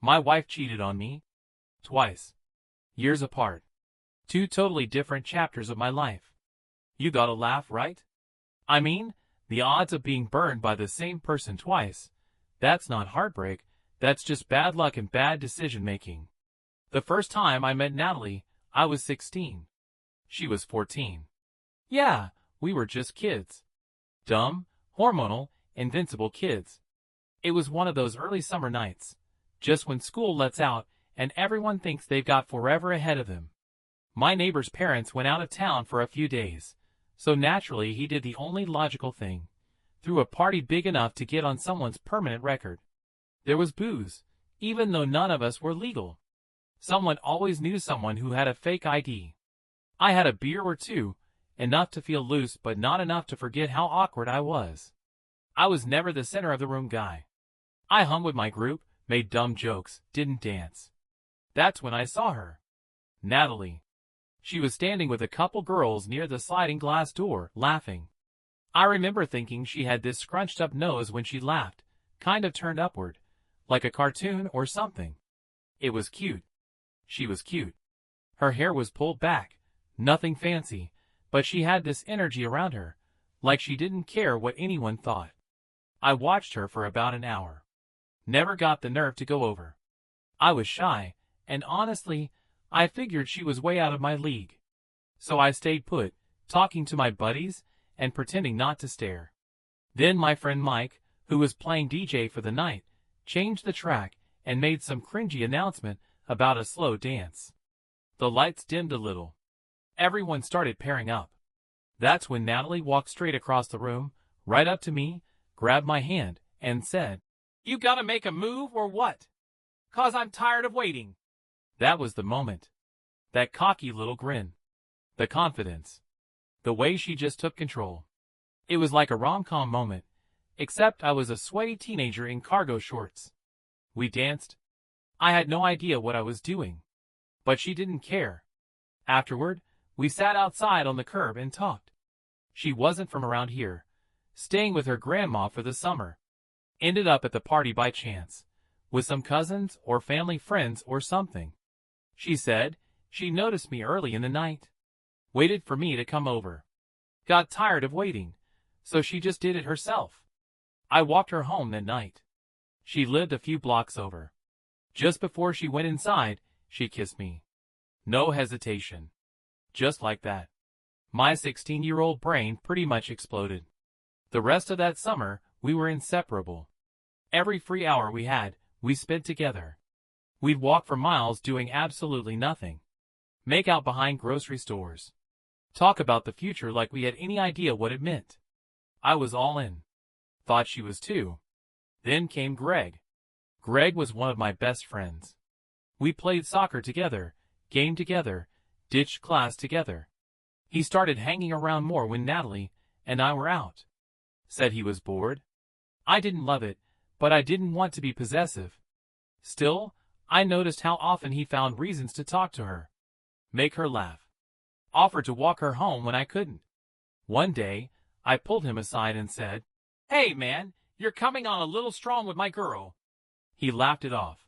My wife cheated on me. Twice. Years apart. Two totally different chapters of my life. You gotta laugh, right? I mean, the odds of being burned by the same person twice. That's not heartbreak, that's just bad luck and bad decision-making. The first time I met Natalie, I was 16. She was 14. Yeah, we were just kids. Dumb, hormonal, invincible kids. It was one of those early summer nights, just when school lets out and everyone thinks they've got forever ahead of them. My neighbor's parents went out of town for a few days, so naturally he did the only logical thing. Threw a party big enough to get on someone's permanent record. There was booze, even though none of us were legal. Someone always knew someone who had a fake ID. I had a beer or two, enough to feel loose but not enough to forget how awkward I was. I was never the center of the room guy. I hung with my group, made dumb jokes, didn't dance. That's when I saw her. Natalie. She was standing with a couple girls near the sliding glass door, laughing. I remember thinking she had this scrunched up nose when she laughed, kind of turned upward, like a cartoon or something. It was cute. She was cute. Her hair was pulled back, nothing fancy, but she had this energy around her, like she didn't care what anyone thought. I watched her for about an hour. Never got the nerve to go over. I was shy, and honestly, I figured she was way out of my league. So I stayed put, talking to my buddies and pretending not to stare. Then my friend Mike, who was playing DJ for the night, changed the track and made some cringy announcement about a slow dance. The lights dimmed a little. Everyone started pairing up. That's when Natalie walked straight across the room, right up to me, grabbed my hand, and said, "You gotta make a move or what? 'Cause I'm tired of waiting." That was the moment. That cocky little grin. The confidence. The way she just took control. It was like a rom-com moment, except I was a sweaty teenager in cargo shorts. We danced. I had no idea what I was doing. But she didn't care. Afterward, we sat outside on the curb and talked. She wasn't from around here, staying with her grandma for the summer. Ended up at the party by chance, with some cousins or family friends or something. She said she noticed me early in the night. Waited for me to come over. Got tired of waiting, so she just did it herself. I walked her home that night. She lived a few blocks over. Just before she went inside, she kissed me. No hesitation. Just like that. My 16-year-old brain pretty much exploded. The rest of that summer, we were inseparable. Every free hour we had, we spent together. We'd walk for miles doing absolutely nothing. Make out behind grocery stores. Talk about the future like we had any idea what it meant. I was all in. Thought she was too. Then came Greg. Greg was one of my best friends. We played soccer together, gamed together, ditched class together. He started hanging around more when Natalie and I were out. Said he was bored. I didn't love it, but I didn't want to be possessive. Still, I noticed how often he found reasons to talk to her. Make her laugh. Offered to walk her home when I couldn't. One day, I pulled him aside and said, "Hey man, you're coming on a little strong with my girl." He laughed it off.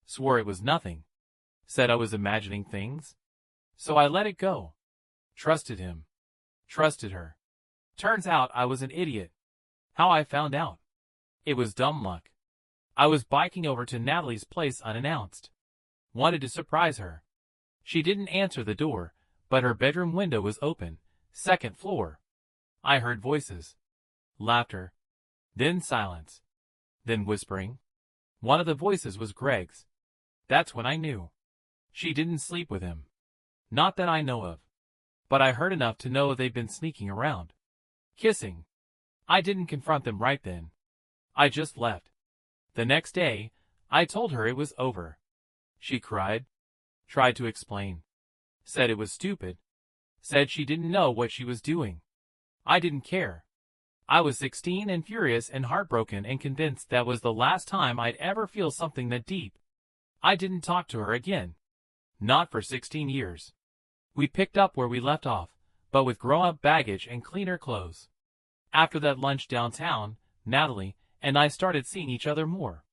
Swore it was nothing. Said I was imagining things. So I let it go. Trusted him. Trusted her. Turns out I was an idiot. How I found out? It was dumb luck. I was biking over to Natalie's place unannounced. Wanted to surprise her. She didn't answer the door, but her bedroom window was open, second floor. I heard voices. Laughter. Then silence. Then whispering. One of the voices was Greg's. That's when I knew. She didn't sleep with him. Not that I know of. But I heard enough to know they'd been sneaking around. Kissing. I didn't confront them right then. I just left. The next day, I told her it was over. She cried. Tried to explain. Said it was stupid. Said she didn't know what she was doing. I didn't care. I was 16 and furious and heartbroken and convinced that was the last time I'd ever feel something that deep. I didn't talk to her again. Not for 16 years. We picked up where we left off, but with grown-up baggage and cleaner clothes. After that lunch downtown, Natalie and I started seeing each other more.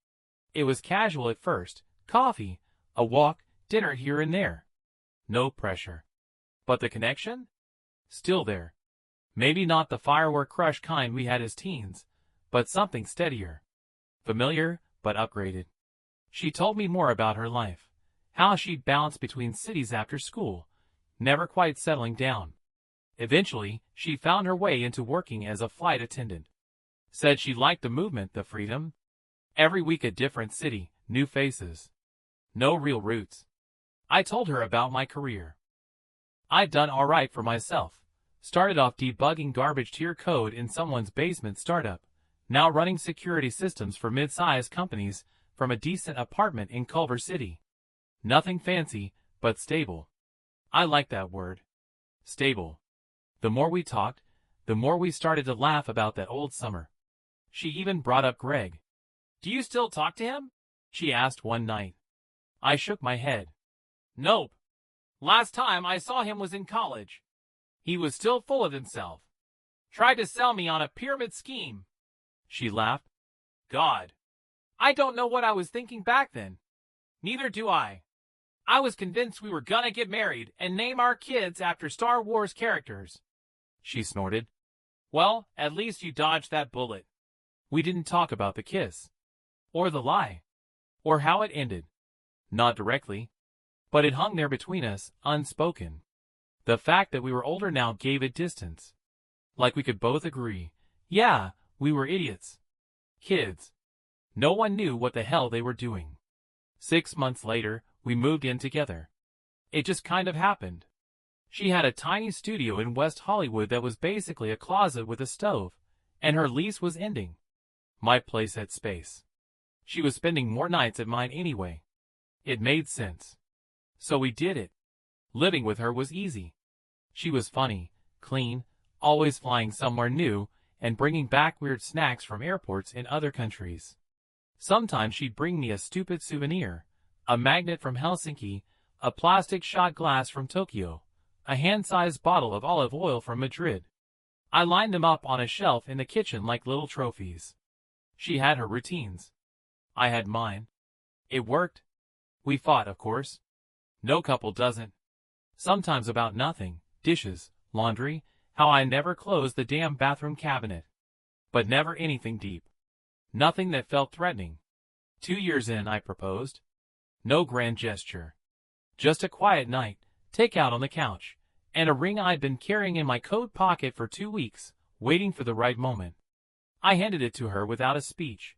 It was casual at first, Coffee, a walk, dinner here and there. No pressure. But the connection? Still there. Maybe not the firework crush kind we had as teens, but something steadier. Familiar, but upgraded. She told me more about her life, how she'd bounced between cities after school, never quite settling down. Eventually, she found her way into working as a flight attendant. Said she liked the movement, the freedom. Every week a different city, new faces. No real roots. I told her about my career. I'd done all right for myself. Started off debugging garbage tier code in someone's basement startup, now running security systems for mid-sized companies from a decent apartment in Culver City. Nothing fancy, but stable. I like that word. Stable. The more we talked, the more we started to laugh about that old summer. She even brought up Greg. "Do you still talk to him?" she asked one night. I shook my head. "Nope. Last time I saw him was in college. He was still full of himself. Tried to sell me on a pyramid scheme." She laughed. "God. I don't know what I was thinking back then. Neither do I. I was convinced we were gonna get married and name our kids after Star Wars characters." She snorted. "Well, at least you dodged that bullet." We didn't talk about the kiss. Or the lie. Or how it ended. Not directly. But it hung there between us, unspoken. The fact that we were older now gave it distance. Like we could both agree, yeah, we were idiots. Kids. No one knew what the hell they were doing. 6 months later, we moved in together. It just kind of happened. She had a tiny studio in West Hollywood that was basically a closet with a stove, and her lease was ending. My place had space. She was spending more nights at mine anyway. It made sense. So we did it. Living with her was easy. She was funny, clean, always flying somewhere new, and bringing back weird snacks from airports in other countries. Sometimes she'd bring me a stupid souvenir, a magnet from Helsinki, a plastic shot glass from Tokyo, a hand-sized bottle of olive oil from Madrid. I lined them up on a shelf in the kitchen like little trophies. She had her routines. I had mine. It worked. We fought, of course. No couple doesn't. Sometimes about nothing, dishes, laundry, how I never closed the damn bathroom cabinet. But never anything deep. Nothing that felt threatening. 2 years in, I proposed. No grand gesture. Just a quiet night, take out on the couch, and a ring I'd been carrying in my coat pocket for 2 weeks, waiting for the right moment. I handed it to her without a speech.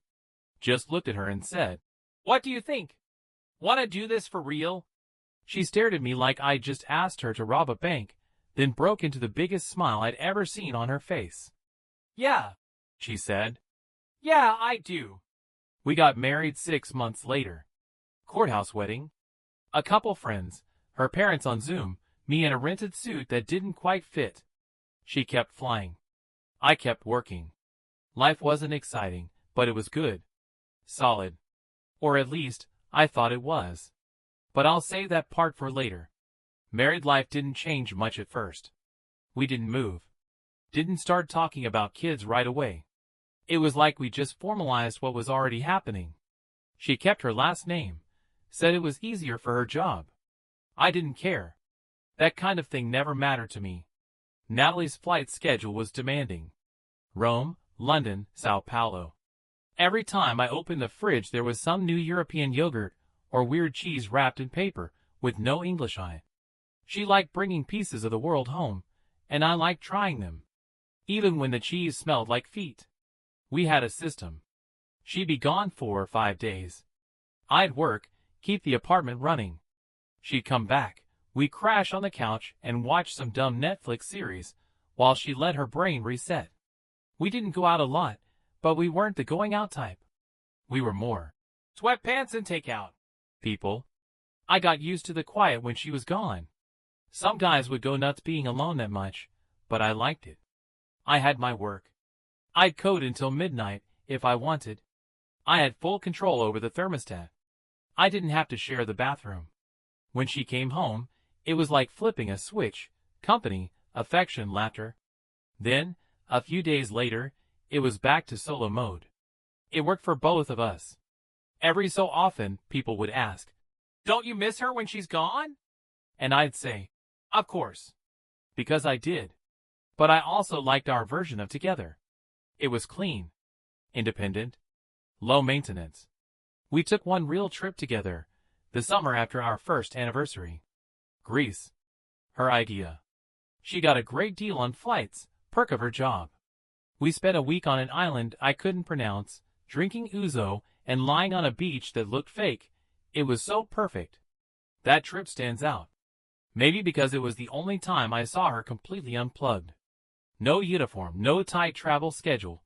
Just looked at her and said, "What do you think? Want to do this for real?" She stared at me like I'd just asked her to rob a bank, then broke into the biggest smile I'd ever seen on her face. "Yeah," she said. "Yeah, I do." We got married 6 months later. Courthouse wedding. A couple friends, her parents on Zoom, me in a rented suit that didn't quite fit. She kept flying. I kept working. Life wasn't exciting, but it was good. Solid. Or at least, I thought it was. But I'll save that part for later. Married life didn't change much at first. We didn't move. Didn't start talking about kids right away. It was like we just formalized what was already happening. She kept her last name, said it was easier for her job. I didn't care. That kind of thing never mattered to me. Natalie's flight schedule was demanding. Rome, London, Sao Paulo. Every time I opened the fridge there was some new European yogurt or weird cheese wrapped in paper with no English on it. She liked bringing pieces of the world home, and I liked trying them. Even when the cheese smelled like feet. We had a system. She'd be gone 4 or 5 days. I'd work, keep the apartment running. She'd come back, we'd crash on the couch and watch some dumb Netflix series, while she let her brain reset. We didn't go out a lot, but we weren't the going out type. We were more sweatpants and takeout people. I got used to the quiet when she was gone. Some guys would go nuts being alone that much, but I liked it. I had my work. I'd code until midnight, if I wanted. I had full control over the thermostat. I didn't have to share the bathroom. When she came home, it was like flipping a switch, company, affection, laughter. Then, a few days later, it was back to solo mode. It worked for both of us. Every so often, people would ask, "Don't you miss her when she's gone?" And I'd say, "Of course." Because I did. But I also liked our version of together. It was clean, independent, low maintenance. We took one real trip together, the summer after our first anniversary. Greece. Her idea. She got a great deal on flights, perk of her job. We spent a week on an island I couldn't pronounce, drinking ouzo and lying on a beach that looked fake. It was so perfect. That trip stands out. Maybe because it was the only time I saw her completely unplugged. No uniform, no tight travel schedule,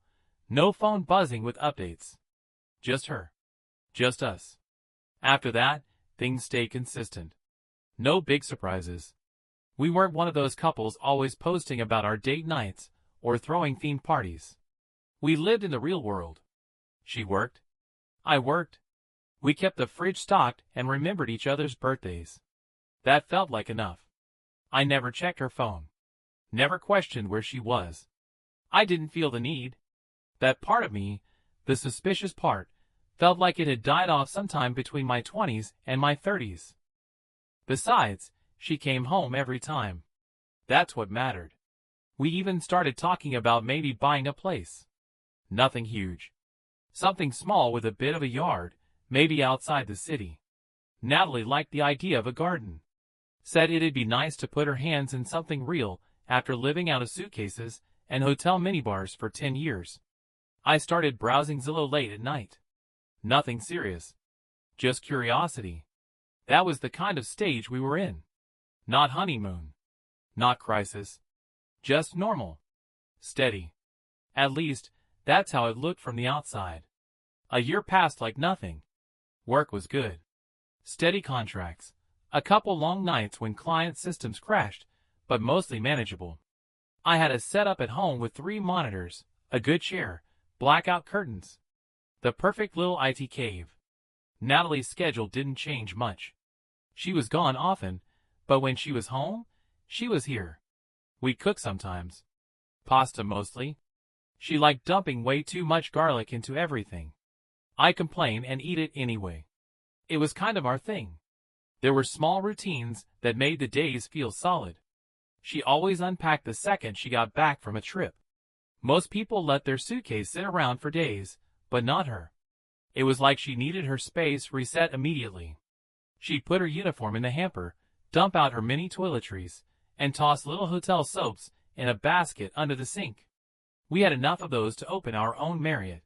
no phone buzzing with updates. Just her. Just us. After that, things stayed consistent. No big surprises. We weren't one of those couples always posting about our date nights or throwing theme parties. We lived in the real world. She worked. I worked. We kept the fridge stocked and remembered each other's birthdays. That felt like enough. I never checked her phone. Never questioned where she was. I didn't feel the need. That part of me, the suspicious part, felt like it had died off sometime between my 20s and my 30s. Besides, she came home every time. That's what mattered. We even started talking about maybe buying a place. Nothing huge. Something small with a bit of a yard, maybe outside the city. Natalie liked the idea of a garden. Said it'd be nice to put her hands in something real after living out of suitcases and hotel minibars for 10 years. I started browsing Zillow late at night. Nothing serious. Just curiosity. That was the kind of stage we were in. Not honeymoon. Not crisis. Just normal. Steady. At least, that's how it looked from the outside. A year passed like nothing. Work was good. Steady contracts. A couple long nights when client systems crashed, but mostly manageable. I had a setup at home with 3 monitors, a good chair, blackout curtains. The perfect little IT cave. Natalie's schedule didn't change much. She was gone often, but when she was home, she was here. We'd cook sometimes. Pasta mostly. She liked dumping way too much garlic into everything. I complained and eat it anyway. It was kind of our thing. There were small routines that made the days feel solid. She always unpacked the second she got back from a trip. Most people let their suitcase sit around for days, but not her. It was like she needed her space reset immediately. She'd put her uniform in the hamper, dump out her mini toiletries, and toss little hotel soaps in a basket under the sink. We had enough of those to open our own Marriott.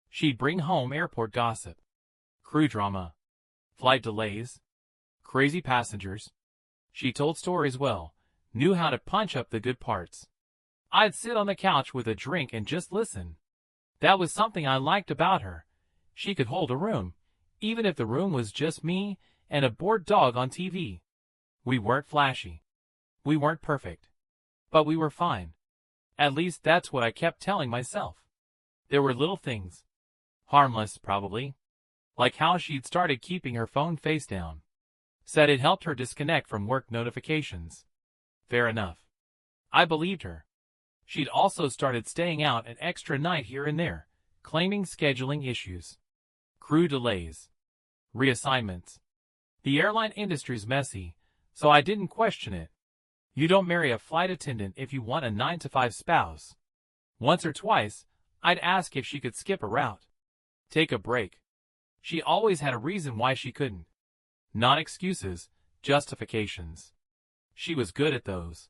She'd bring home airport gossip, crew drama, flight delays, crazy passengers. She told stories well, knew how to punch up the good parts. I'd sit on the couch with a drink and just listen. That was something I liked about her. She could hold a room, even if the room was just me and a bored dog on TV. We weren't flashy. We weren't perfect. But we were fine. At least that's what I kept telling myself. There were little things. Harmless, probably. Like how she'd started keeping her phone face down. Said it helped her disconnect from work notifications. Fair enough. I believed her. She'd also started staying out an extra night here and there, claiming scheduling issues. Crew delays. Reassignments. The airline industry's messy, so I didn't question it. You don't marry a flight attendant if you want a 9-to-5 spouse. Once or twice, I'd ask if she could skip a route. Take a break. She always had a reason why she couldn't. Not excuses, justifications. She was good at those.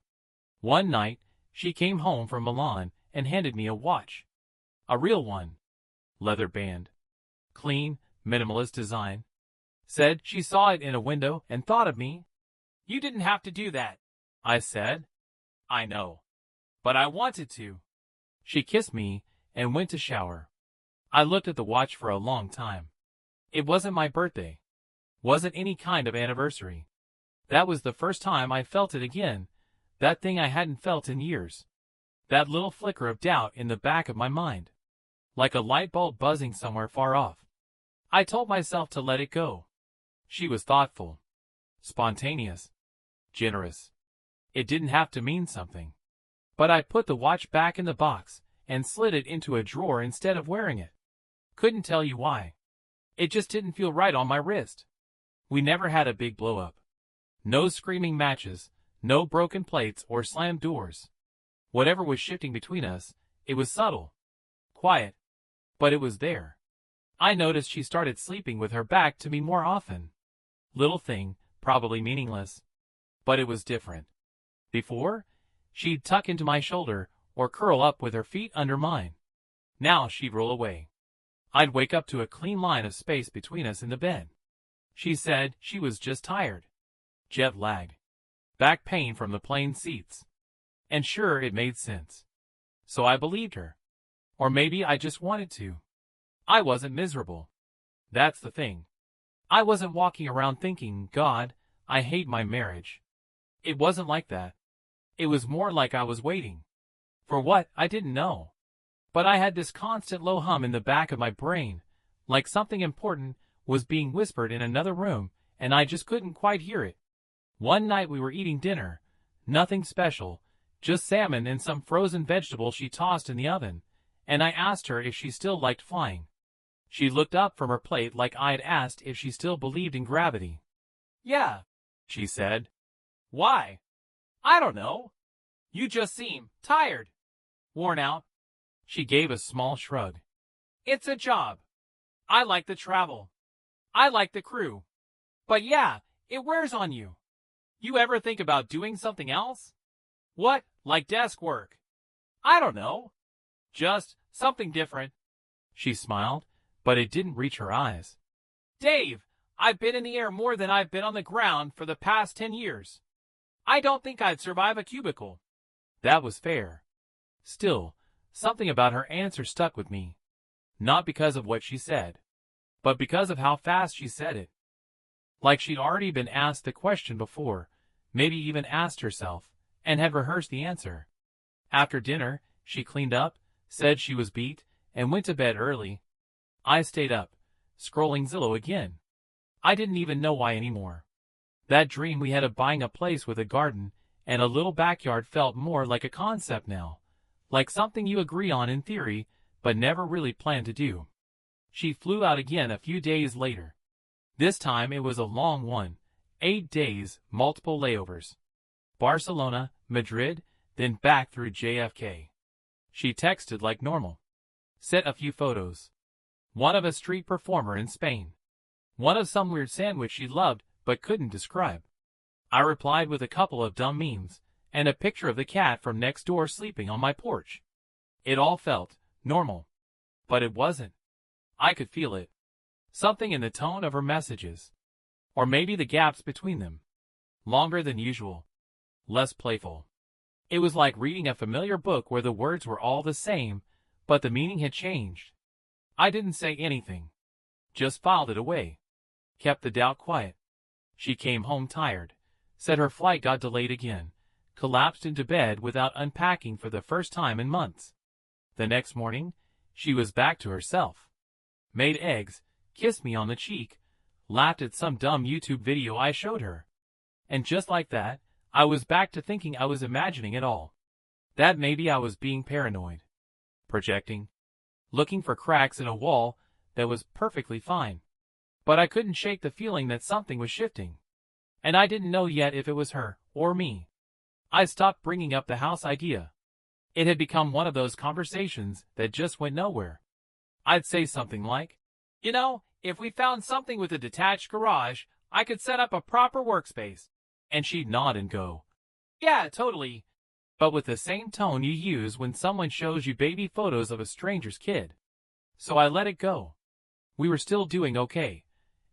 One night, she came home from Milan and handed me a watch. A real one. Leather band. Clean, minimalist design. Said she saw it in a window and thought of me. You didn't have to do that, I said. I know. But I wanted to. She kissed me and went to shower. I looked at the watch for a long time. It wasn't my birthday. Wasn't any kind of anniversary. That was the first time I felt it again, that thing I hadn't felt in years. That little flicker of doubt in the back of my mind. Like a light bulb buzzing somewhere far off. I told myself to let it go. She was thoughtful. Spontaneous. Generous. It didn't have to mean something. But I put the watch back in the box and slid it into a drawer instead of wearing it. Couldn't tell you why. It just didn't feel right on my wrist. We never had a big blow-up. No screaming matches, no broken plates or slammed doors. Whatever was shifting between us, it was subtle, quiet, but it was there. I noticed she started sleeping with her back to me more often. Little thing, probably meaningless, but it was different. Before, she'd tuck into my shoulder or curl up with her feet under mine. Now she'd roll away. I'd wake up to a clean line of space between us in the bed. She said she was just tired. Jet lag. Back pain from the plane seats. And sure, it made sense. So I believed her. Or maybe I just wanted to. I wasn't miserable. That's the thing. I wasn't walking around thinking, God, I hate my marriage. It wasn't like that. It was more like I was waiting. For what, I didn't know. But I had this constant low hum in the back of my brain, like something important was being whispered in another room, and I just couldn't quite hear it. One night we were eating dinner. Nothing special, just salmon and some frozen vegetables she tossed in the oven, and I asked her if she still liked flying. She looked up from her plate like I'd asked if she still believed in gravity. Yeah, she said. Why? I don't know. You just seem tired. Worn out. She gave a small shrug. It's a job. I like the travel. I like the crew. But yeah, it wears on you. You ever think about doing something else? What, like desk work? I don't know. Just something different. She smiled, but it didn't reach her eyes. Dave, I've been in the air more than I've been on the ground for the past 10 years. I don't think I'd survive a cubicle. That was fair. Still, something about her answer stuck with me. Not because of what she said, but because of how fast she said it. Like she'd already been asked the question before, maybe even asked herself, and had rehearsed the answer. After dinner, she cleaned up, said she was beat, and went to bed early. I stayed up, scrolling Zillow again. I didn't even know why anymore. That dream we had of buying a place with a garden and a little backyard felt more like a concept now, like something you agree on in theory, but never really plan to do. She flew out again a few days later. This time it was a long one, 8 days, multiple layovers. Barcelona, Madrid, then back through JFK. She texted like normal. Sent a few photos. One of a street performer in Spain. One of some weird sandwich she loved but couldn't describe. I replied with a couple of dumb memes, and a picture of the cat from next door sleeping on my porch. It all felt normal. But it wasn't. I could feel it. Something in the tone of her messages. Or maybe the gaps between them. Longer than usual. Less playful. It was like reading a familiar book where the words were all the same, but the meaning had changed. I didn't say anything. Just filed it away. Kept the doubt quiet. She came home tired. Said her flight got delayed again. Collapsed into bed without unpacking for the first time in months. The next morning, she was back to herself. Made eggs, kissed me on the cheek, laughed at some dumb YouTube video I showed her. And just like that, I was back to thinking I was imagining it all. That maybe I was being paranoid. Projecting. Looking for cracks in a wall that was perfectly fine. But I couldn't shake the feeling that something was shifting. And I didn't know yet if it was her or me. I stopped bringing up the house idea. It had become one of those conversations that just went nowhere. I'd say something like, you know, if we found something with a detached garage, I could set up a proper workspace. And she'd nod and go, yeah, totally. But with the same tone you use when someone shows you baby photos of a stranger's kid. So I let it go. We were still doing okay.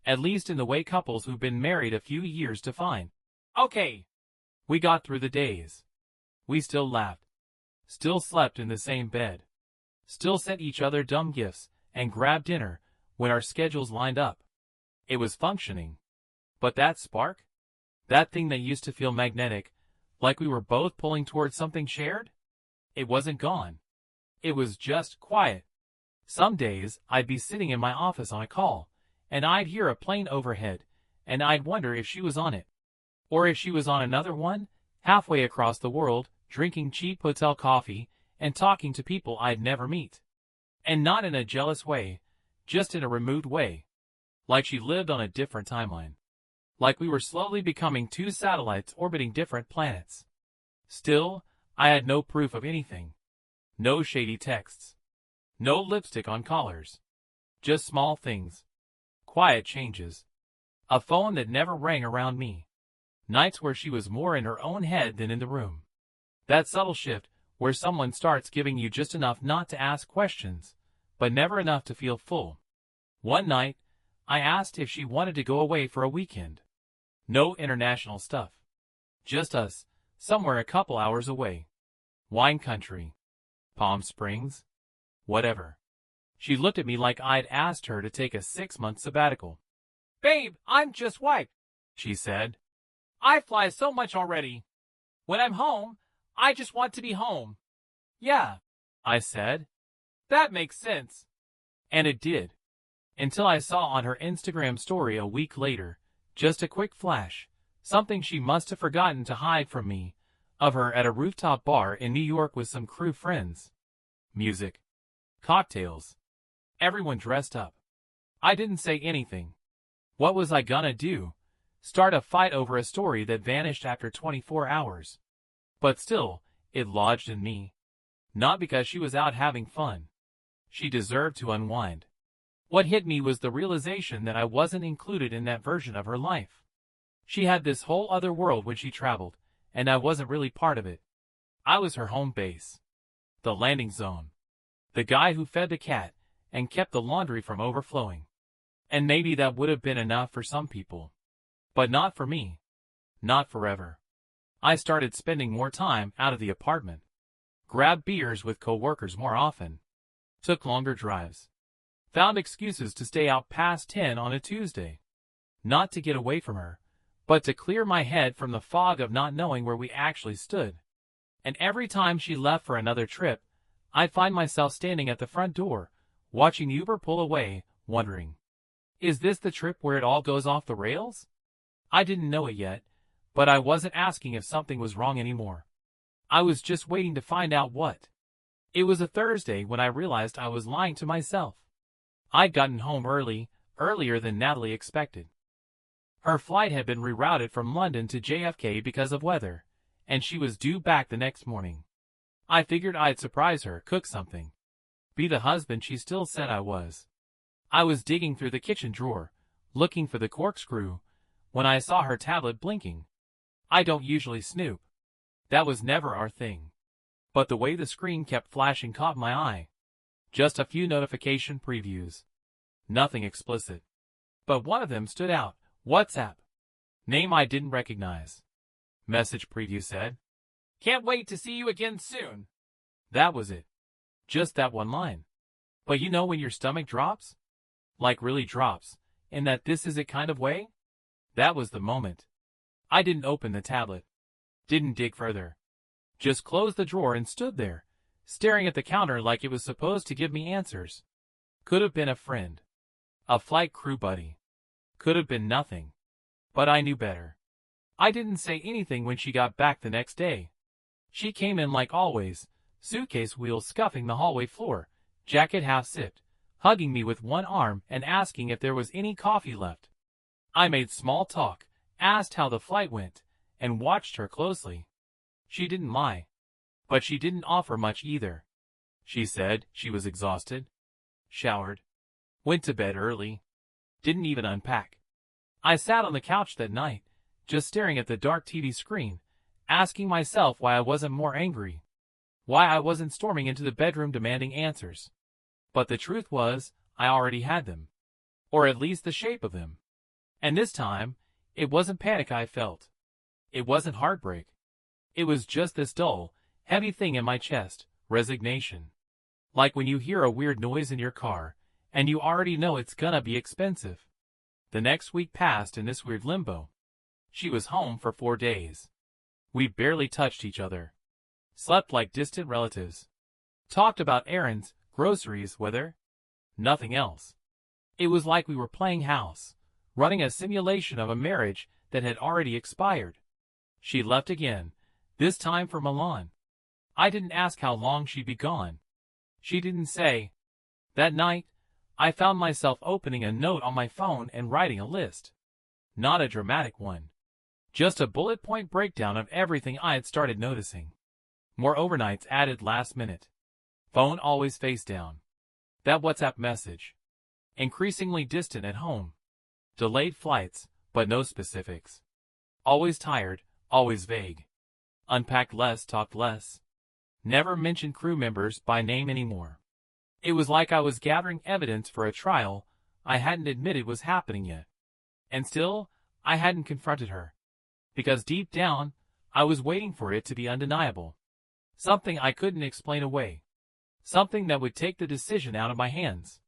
At least in the way couples who've been married a few years define. Okay. We got through the days. We still laughed. Still slept in the same bed. Still sent each other dumb gifts and grabbed dinner when our schedules lined up. It was functioning. But that spark? That thing that used to feel magnetic, like we were both pulling towards something shared? It wasn't gone. It was just quiet. Some days, I'd be sitting in my office on a call, and I'd hear a plane overhead, and I'd wonder if she was on it. Or if she was on another one, halfway across the world, drinking cheap hotel coffee, and talking to people I'd never meet. And not in a jealous way, just in a removed way. Like she lived on a different timeline. Like we were slowly becoming two satellites orbiting different planets. Still, I had no proof of anything. No shady texts. No lipstick on collars. Just small things. Quiet changes. A phone that never rang around me. Nights where she was more in her own head than in the room. That subtle shift where someone starts giving you just enough not to ask questions, but never enough to feel full. One night, I asked if she wanted to go away for a weekend. No international stuff. Just us, somewhere a couple hours away. Wine country. Palm Springs. Whatever. She looked at me like I'd asked her to take a 6-month sabbatical. "Babe, I'm just wiped," she said. "I fly so much already. When I'm home, I just want to be home." "Yeah," I said. "That makes sense." And it did. Until I saw on her Instagram story a week later, just a quick flash, something she must have forgotten to hide from me, of her at a rooftop bar in New York with some crew friends. Music. Cocktails. Everyone dressed up. I didn't say anything. What was I gonna do? Start a fight over a story that vanished after 24 hours? But still, it lodged in me. Not because she was out having fun. She deserved to unwind. What hit me was the realization that I wasn't included in that version of her life. She had this whole other world when she traveled, and I wasn't really part of it. I was her home base. The landing zone. The guy who fed the cat and kept the laundry from overflowing. And maybe that would have been enough for some people. But not for me. Not forever. I started spending more time out of the apartment. Grabbed beers with coworkers more often. Took longer drives. Found excuses to stay out past 10 on a Tuesday. Not to get away from her, but to clear my head from the fog of not knowing where we actually stood. And every time she left for another trip, I'd find myself standing at the front door, watching Uber pull away, wondering, is this the trip where it all goes off the rails? I didn't know it yet, but I wasn't asking if something was wrong anymore. I was just waiting to find out what. It was a Thursday when I realized I was lying to myself. I'd gotten home early, earlier than Natalie expected. Her flight had been rerouted from London to JFK because of weather, and she was due back the next morning. I figured I'd surprise her, cook something. Be the husband she still said I was. I was digging through the kitchen drawer, looking for the corkscrew, when I saw her tablet blinking. I don't usually snoop. That was never our thing. But the way the screen kept flashing caught my eye. Just a few notification previews. Nothing explicit. But one of them stood out. WhatsApp. Name I didn't recognize. Message preview said, "Can't wait to see you again soon." That was it. Just that one line. But you know when your stomach drops? Like really drops, in that this is it kind of way? That was the moment. I didn't open the tablet. Didn't dig further. Just closed the drawer and stood there, staring at the counter like it was supposed to give me answers. Could have been a friend. A flight crew buddy. Could have been nothing. But I knew better. I didn't say anything when she got back the next day. She came in like always, suitcase wheels scuffing the hallway floor, jacket half zipped, hugging me with one arm and asking if there was any coffee left. I made small talk, asked how the flight went, and watched her closely. She didn't lie. But she didn't offer much either. She said she was exhausted. Showered. Went to bed early. Didn't even unpack. I sat on the couch that night, just staring at the dark TV screen, asking myself why I wasn't more angry. Why I wasn't storming into the bedroom demanding answers. But the truth was, I already had them. Or at least the shape of them. And this time, it wasn't panic I felt. It wasn't heartbreak. It was just this dull, heavy thing in my chest, resignation. Like when you hear a weird noise in your car, and you already know it's gonna be expensive. The next week passed in this weird limbo. She was home for 4 days. We barely touched each other. Slept like distant relatives. Talked about errands, groceries, weather. Nothing else. It was like we were playing house, running a simulation of a marriage that had already expired. She left again, this time for Milan. I didn't ask how long she'd be gone. She didn't say. That night, I found myself opening a note on my phone and writing a list. Not a dramatic one. Just a bullet point breakdown of everything I had started noticing. More overnights added last minute. Phone always face down. That WhatsApp message. Increasingly distant at home. Delayed flights, but no specifics. Always tired, always vague. Unpacked less, talked less. Never mentioned crew members by name anymore. It was like I was gathering evidence for a trial I hadn't admitted was happening yet. And still, I hadn't confronted her. Because deep down, I was waiting for it to be undeniable. Something I couldn't explain away. Something that would take the decision out of my hands.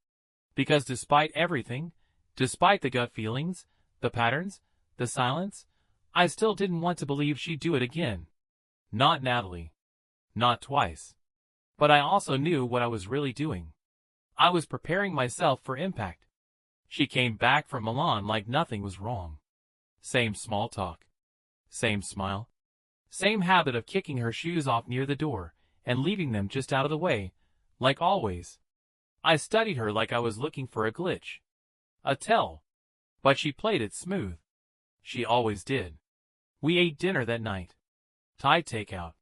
Because despite everything, despite the gut feelings, the patterns, the silence, I still didn't want to believe she'd do it again. Not Natalie. Not twice. But I also knew what I was really doing. I was preparing myself for impact. She came back from Milan like nothing was wrong. Same small talk. Same smile. Same habit of kicking her shoes off near the door and leaving them just out of the way, like always. I studied her like I was looking for a glitch. A tell. But she played it smooth. She always did. We ate dinner that night. Thai takeout.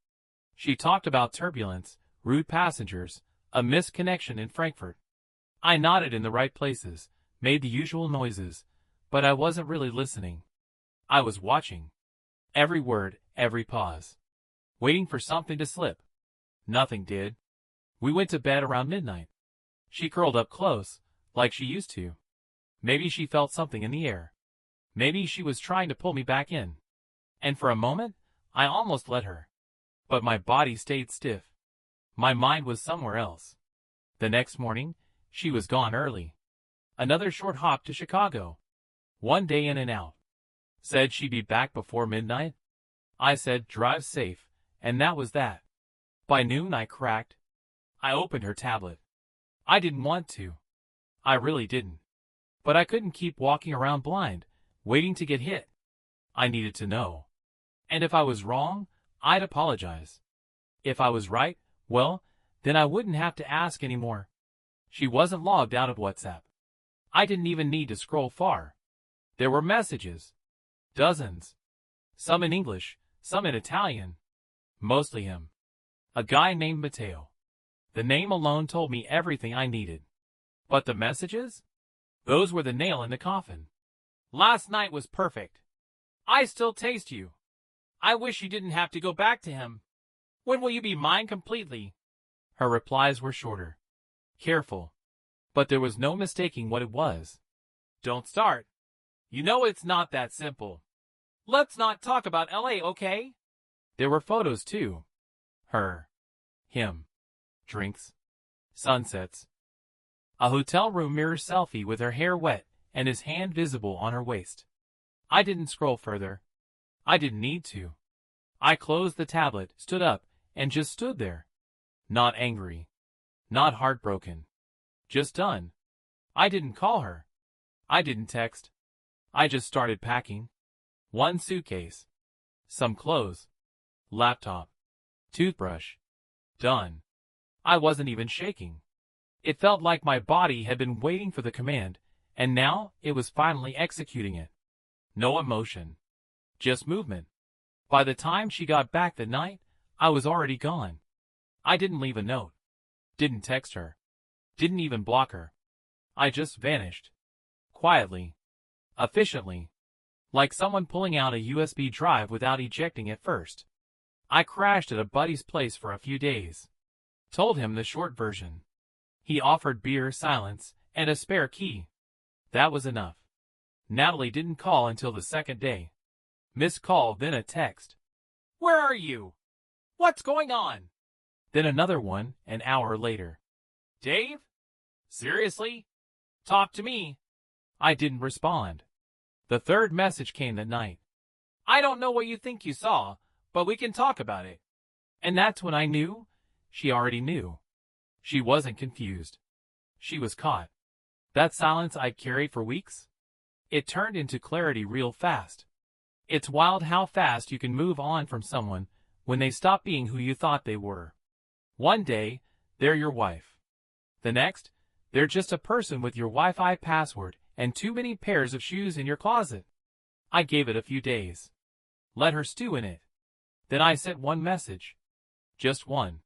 She talked about turbulence, rude passengers, a missed connection in Frankfurt. I nodded in the right places, made the usual noises, but I wasn't really listening. I was watching. Every word, every pause. Waiting for something to slip. Nothing did. We went to bed around midnight. She curled up close, like she used to. Maybe she felt something in the air. Maybe she was trying to pull me back in. And for a moment, I almost let her. But my body stayed stiff. My mind was somewhere else. The next morning, she was gone early. Another short hop to Chicago. One day in and out. Said she'd be back before midnight. I said, drive safe, and that was that. By noon I cracked. I opened her tablet. I didn't want to. I really didn't. But I couldn't keep walking around blind, waiting to get hit. I needed to know. And if I was wrong, I'd apologize. If I was right, well, then I wouldn't have to ask anymore. She wasn't logged out of WhatsApp. I didn't even need to scroll far. There were messages. Dozens. Some in English, some in Italian. Mostly him. A guy named Matteo. The name alone told me everything I needed. But the messages? Those were the nail in the coffin. Last night was perfect. I still taste you. I wish you didn't have to go back to him. When will you be mine completely? Her replies were shorter. Careful. But there was no mistaking what it was. Don't start. You know it's not that simple. Let's not talk about LA, okay? There were photos too. Her. Him. Drinks. Sunsets. A hotel room mirror selfie with her hair wet and his hand visible on her waist. I didn't scroll further. I didn't need to. I closed the tablet, stood up, and just stood there. Not angry. Not heartbroken. Just done. I didn't call her. I didn't text. I just started packing. One suitcase. Some clothes. Laptop. Toothbrush. Done. I wasn't even shaking. It felt like my body had been waiting for the command, and now it was finally executing it. No emotion. Just movement. By the time she got back that night, I was already gone. I didn't leave a note. Didn't text her. Didn't even block her. I just vanished. Quietly. Efficiently. Like someone pulling out a USB drive without ejecting it first. I crashed at a buddy's place for a few days. Told him the short version. He offered beer, silence, and a spare key. That was enough. Natalie didn't call until the second day. Missed call, then a text. Where are you? What's going on? Then another one, an hour later. Dave? Seriously? Talk to me. I didn't respond. The third message came that night. I don't know what you think you saw, but we can talk about it. And that's when I knew. She already knew. She wasn't confused. She was caught. That silence I'd carried for weeks? It turned into clarity real fast. It's wild how fast you can move on from someone when they stop being who you thought they were. One day, they're your wife. The next, They're just a person with your Wi-Fi password and too many pairs of shoes in your closet. I gave it a few days. Let her stew in it. Then I sent one message. Just one.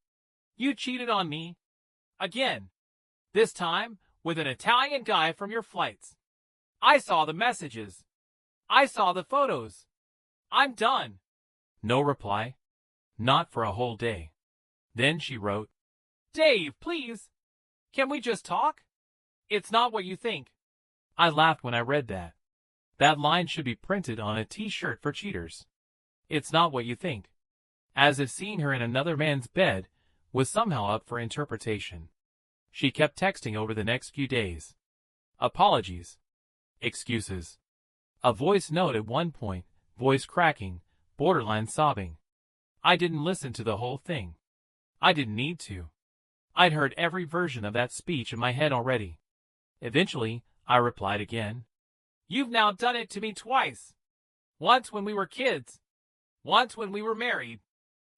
You cheated on me. Again. This time, with an Italian guy from your flights. I saw the messages. I saw the photos. I'm done. No reply. Not for a whole day. Then she wrote, Dave, please. Can we just talk? It's not what you think. I laughed when I read that. That line should be printed on a t-shirt for cheaters. It's not what you think. As if seeing her in another man's bed was somehow up for interpretation. She kept texting over the next few days. Apologies. Excuses. A voice note at one point, voice cracking, borderline sobbing. I didn't listen to the whole thing. I didn't need to. I'd heard every version of that speech in my head already. Eventually, I replied again. You've now done it to me twice. Once when we were kids. Once when we were married.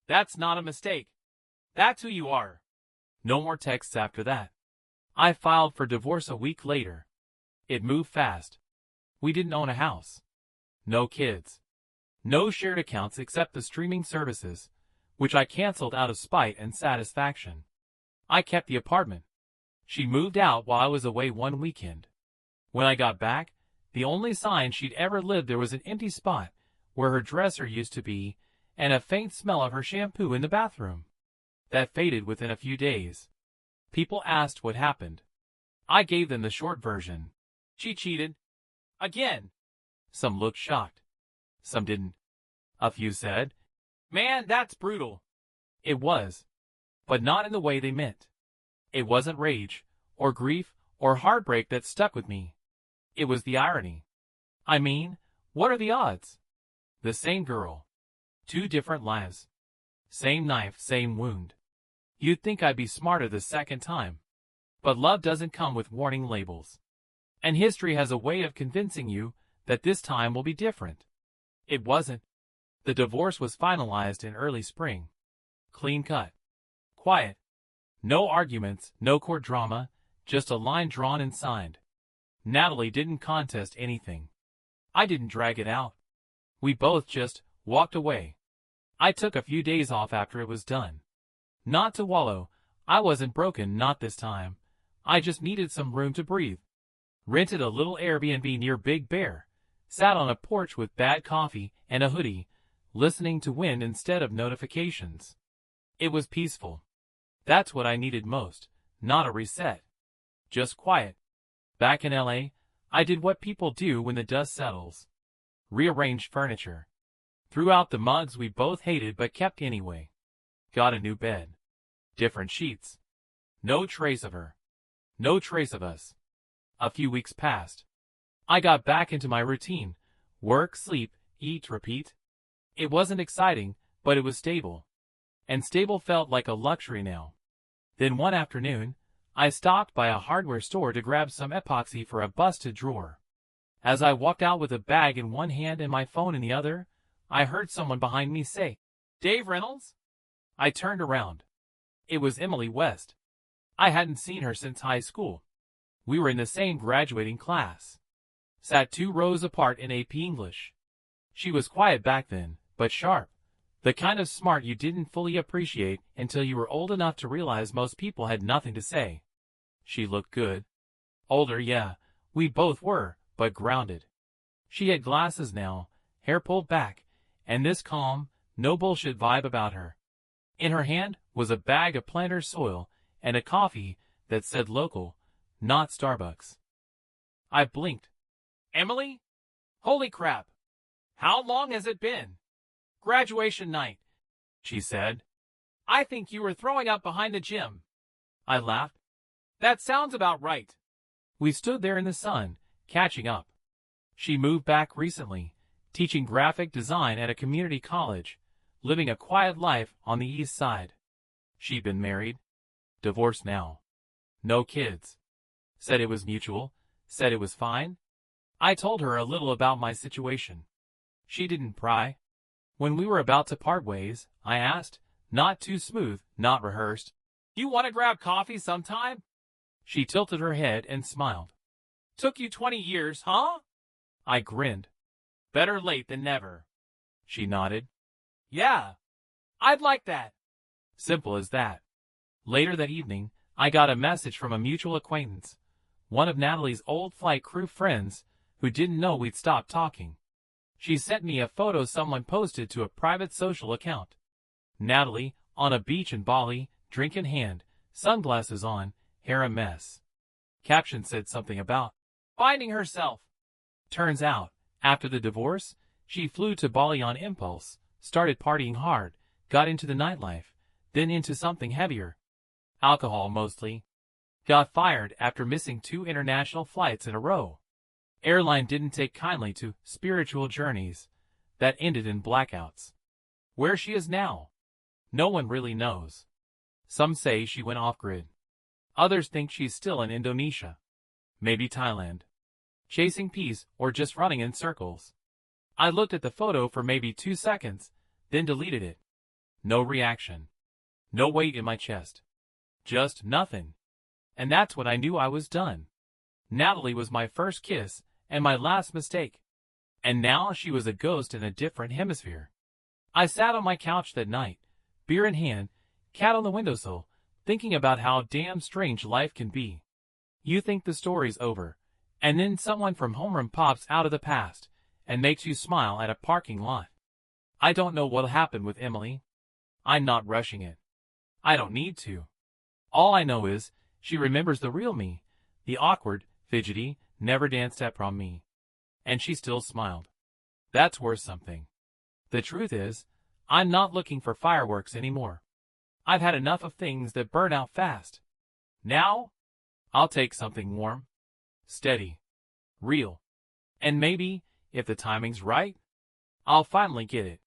That's not a mistake. That's who you are. No more texts after that. I filed for divorce a week later. It moved fast. We didn't own a house. No kids. No shared accounts except the streaming services, which I canceled out of spite and satisfaction. I kept the apartment. She moved out while I was away one weekend. When I got back, the only sign she'd ever lived there was an empty spot where her dresser used to be and a faint smell of her shampoo in the bathroom. That faded within a few days. People asked what happened. I gave them the short version. She cheated. Again. Some looked shocked. Some didn't. A few said, Man, that's brutal. It was. But not in the way they meant. It wasn't rage, or grief, or heartbreak that stuck with me. It was the irony. I mean, what are the odds? The same girl. Two different lives. Same knife, same wound. You'd think I'd be smarter the second time. But love doesn't come with warning labels. And history has a way of convincing you that this time will be different. It wasn't. The divorce was finalized in early spring. Clean cut. Quiet. No arguments, no court drama, just a line drawn and signed. Natalie didn't contest anything. I didn't drag it out. We both just walked away. I took a few days off after it was done. Not to wallow. I wasn't broken, not this time. I just needed some room to breathe. Rented a little Airbnb near Big Bear. Sat on a porch with bad coffee and a hoodie, listening to wind instead of notifications. It was peaceful. That's what I needed most, not a reset. Just quiet. Back in LA, I did what people do when the dust settles. Rearranged furniture. Threw out the mugs we both hated but kept anyway. Got a new bed. Different sheets. No trace of her. No trace of us. A few weeks passed. I got back into my routine. Work, sleep, eat, repeat. It wasn't exciting, but it was stable. And stable felt like a luxury now. Then one afternoon, I stopped by a hardware store to grab some epoxy for a busted drawer. As I walked out with a bag in one hand and my phone in the other, I heard someone behind me say, Dave Reynolds? I turned around. It was Emily West. I hadn't seen her since high school. We were in the same graduating class. Sat 2 rows apart in AP English. She was quiet back then, but sharp. The kind of smart you didn't fully appreciate until you were old enough to realize most people had nothing to say. She looked good. Older, yeah, we both were, but grounded. She had glasses now, hair pulled back, and this calm, no bullshit vibe about her. In her hand was a bag of planter soil and a coffee that said local, not Starbucks. I blinked. Emily? Holy crap. How long has it been? Graduation night, she said. I think you were throwing up behind the gym. I laughed. That sounds about right. We stood there in the sun, catching up. She moved back recently, teaching graphic design at a community college, living a quiet life on the east side. She'd been married. Divorced now. No kids. Said it was mutual. Said it was fine. I told her a little about my situation. She didn't pry. When we were about to part ways, I asked, not too smooth, not rehearsed, You want to grab coffee sometime? She tilted her head and smiled. Took you 20 years, huh? I grinned. Better late than never. She nodded. Yeah, I'd like that. Simple as that. Later that evening, I got a message from a mutual acquaintance, one of Natalie's old flight crew friends, who didn't know we'd stopped talking. She sent me a photo someone posted to a private social account. Natalie, on a beach in Bali, drink in hand, sunglasses on, hair a mess. Caption said something about finding herself. Turns out, after the divorce, she flew to Bali on impulse, started partying hard, got into the nightlife, then into something heavier. Alcohol mostly. Got fired after missing 2 international flights in a row. Airline didn't take kindly to spiritual journeys. That ended in blackouts. Where she is now? No one really knows. Some say she went off-grid. Others think she's still in Indonesia. Maybe Thailand. Chasing peace or just running in circles. I looked at the photo for maybe 2 seconds, then deleted it. No reaction. No weight in my chest. Just nothing. And that's when I knew I was done. Natalie was my first kiss and my last mistake. And now she was a ghost in a different hemisphere. I sat on my couch that night, beer in hand, cat on the windowsill, thinking about how damn strange life can be. You think the story's over, and then someone from homeroom pops out of the past and makes you smile at a parking lot. I don't know what'll happen with Emily. I'm not rushing it. I don't need to. All I know is, she remembers the real me, the awkward, fidgety, never danced at prom me. And she still smiled. That's worth something. The truth is, I'm not looking for fireworks anymore. I've had enough of things that burn out fast. Now, I'll take something warm, steady, real. And maybe, if the timing's right, I'll finally get it.